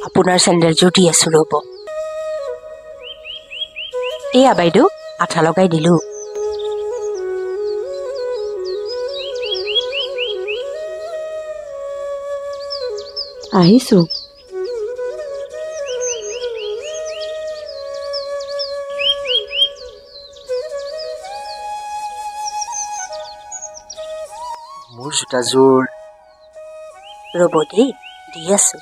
আপোনাৰ চেণ্ডেলযোৰ দি আছো ৰ'ব। এয়া বাইদেউ, আঠা লগাই দিলো। আহিছো। মোৰ জোতাযোৰ ৰ'ব দেই, দি আছো।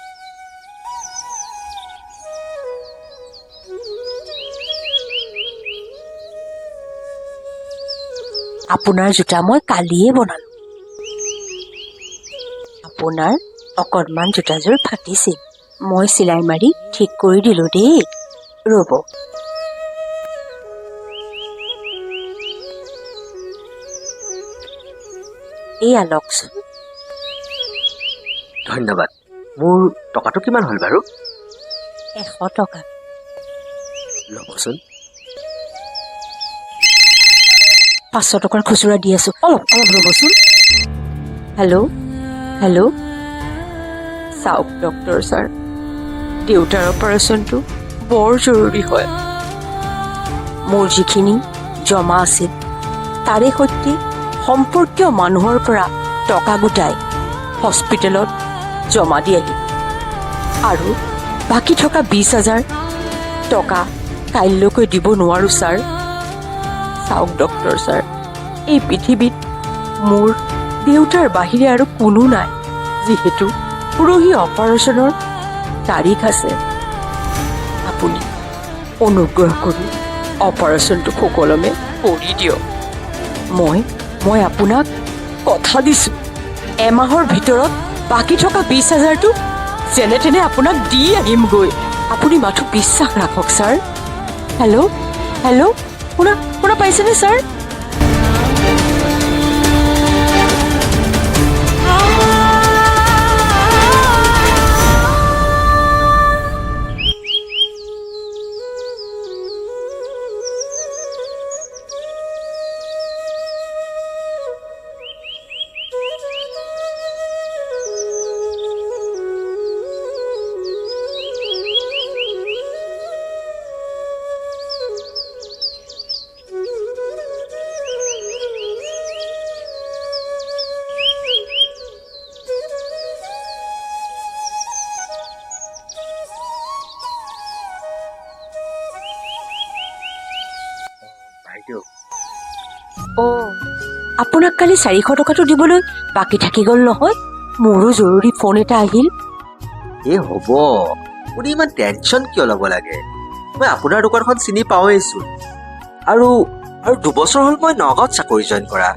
আপোনাৰ জোতা মই কালিয়ে বনালো। আপোনাৰ অকণমান জোতাযোৰ ফাটিছিল, মই চিলাই মাৰি ঠিক কৰি দিলো দেই। ৰ'ব। এয়া লওকচোন। ধন্যবাদ। মোৰ টকাটো কিমান হ'ল বাৰু? 100 টকা। ল'বচোন। 500 টকাৰ খুচুৰা দি আছো, অলপ ৰ'বচোন। হেল্ল', হেল্ল', চাওক ডক্টৰ ছাৰ, দেউতাৰ অপাৰেশ্যনটো বৰ জৰুৰী হয়। মোৰ যিখিনি জমা আছিল তাৰে সৈতে সম্পৰ্কীয় মানুহৰ পৰা টকা গোটাই হস্পিটেলত জমা দি আহিম, আৰু বাকী থকা 20,000 টকা কাইলৈকৈ দিব নোৱাৰো ছাৰ। চাওক ডক্টৰ ছাৰ, এই পৃথিৱীত মোৰ দেউতাৰ বাহিৰে আৰু কোনো নাই, যিহেতু পৰহি অপাৰেশ্যনৰ তাৰিখ আছে। আপুনি অনুগ্ৰহ কৰি অপাৰেশ্যনটো সুকলমে কৰি দিয়ক। মই আপোনাক কথা দিছোঁ, এমাহৰ ভিতৰত বাকী থকা 20,000টো যেনে তেনে আপোনাক দি আহিমগৈ। আপুনি মাথো বিশ্বাস ৰাখক ছাৰ। হেল্ল', হেল্ল', শুনা পাইছেনে ছাৰ? বাইদেউ, আপোনাক কালি 400 টকাটো দিবলৈ বাকী থাকি গ'ল নহয়। মোৰো জৰুৰী ফোন এটা আহিল। হ'ব, আপুনি ইমান টেনশ্যন কিয় ল'ব লাগে? মই আপোনাৰ দোকানখন চিনি পাওঁৱেইচোন, আৰু 2 বছৰ হ'ল মই নগাঁৱত চাকৰি জইন কৰা,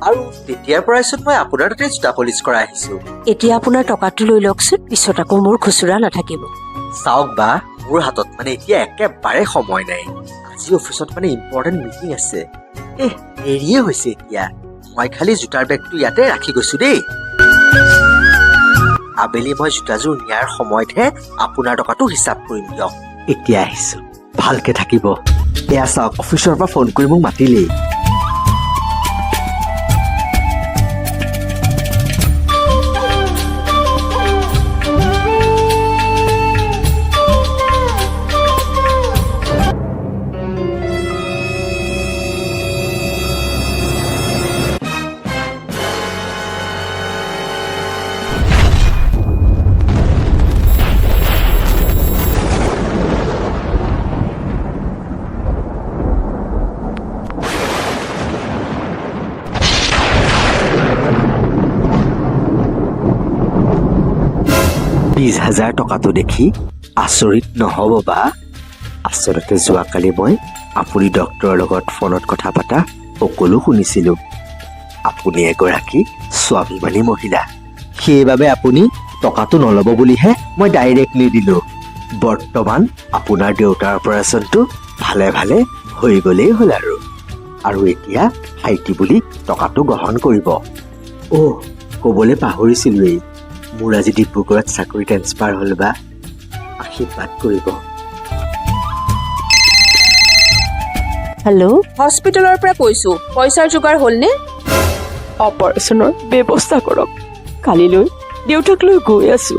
আৰু তেতিয়াৰ পৰাইচোন মই আপোনাৰ তাতে জোতা পলিচ কৰা আহিছোঁ। এতিয়া আপোনাৰ টকাটো লৈ লওকচোন, পিছত আকৌ মোৰ খুচুৰা নাথাকিব। চাওক বা, মোৰ হাতত এতিয়া একেবাৰে সময় নাই। আজি অফিচত ইম্পৰ্টেণ্ট মিটিং আছে। দেৰিয়ে হৈছে এতিয়া। মই খালি জোতাৰ বেগটো ইয়াতে ৰাখি গৈছো দেই। আবেলি মই জোতাযোৰ নিয়াৰ সময়তহে আপোনাৰ টকাটো হিচাপ কৰিম দিয়ক। এতিয়া আহিছো, ভালকে থাকিব। এয়া চাওক, অফিচৰ পৰা ফোন কৰি মোক মাতিলেই। $20,000 টকাটো দেখি আচৰিত নহ'ব বা? আচলতে যোৱাকালি মই আপুনি ডক্টৰৰ লগত ফোনত কথা পতা সকলো শুনিছিলো। আপুনি এগৰাকী স্বাভিমানী মহিলা, সেইবাবে আপুনি টকাটো নল'ব বুলিহে মই ডাইৰেক্ট নিদিলো। বৰ্তমান আপোনাৰ দেউতাৰ অপাৰেশ্যনটো ভালে ভালে হৈ গ'লেই হ'ল, আৰু এতিয়া ভাইটি বুলি টকাটো গ্ৰহণ কৰিব। ক'বলৈ পাহৰিছিলোৱেই, মোৰ আজি ডিব্ৰুগড়ত চাকৰি ট্ৰেন্সফাৰ হ'ল বা, আশীৰ্বাদ কৰিব। হেল্ল', হস্পিটেলৰ পৰা কৈছো, পইচাৰ যোগাৰ হ'লনে? অপাৰেশ্যনৰ ব্যৱস্থা কৰক, কালিলৈ দেউতাক লৈ গৈ আছো।